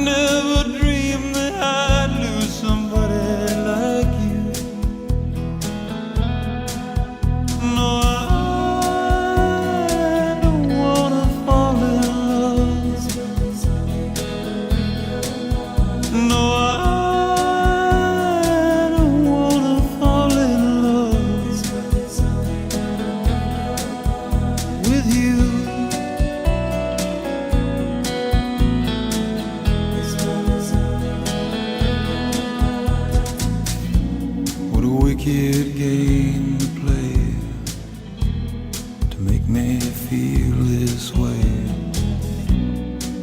never dreamed that I'd lose somebody like you. No, I don't wanna fall in love. No, I don't wanna fall in love with you. What a wicked game to play to make me feel this way.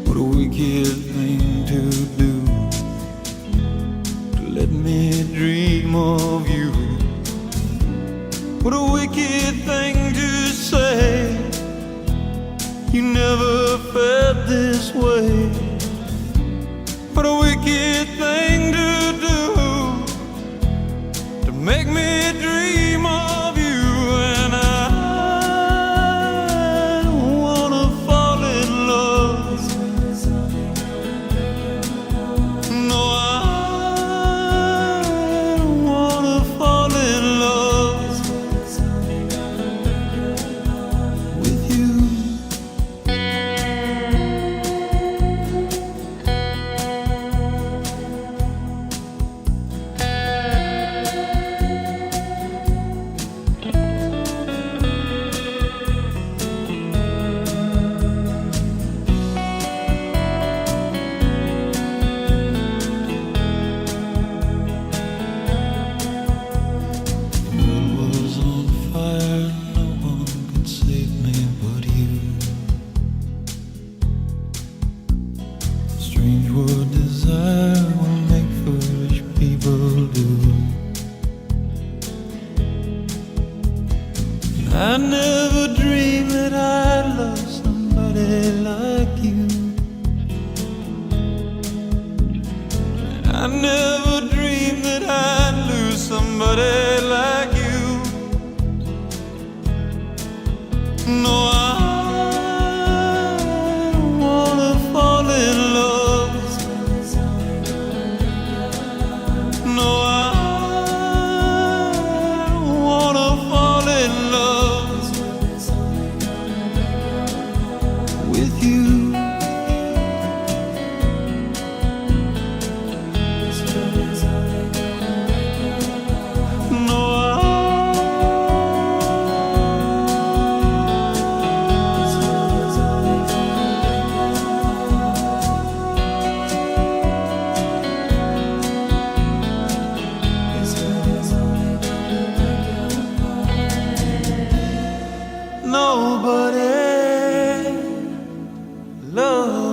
What a wicked thing to do to let me dream of you. What a wicked thing to say. You never felt this way. What a wicked thing to do to make me dream of you. And I don't wanna fall in love. No, I don't wanna fall in love with you. Strange what desire will make foolish people do. I never dreamed that I'd love somebody like you. I never dreamed that I'd lose somebody like you. No, I don't wanna fall in love. No, I don't wanna fall in love with you. No, nobody loves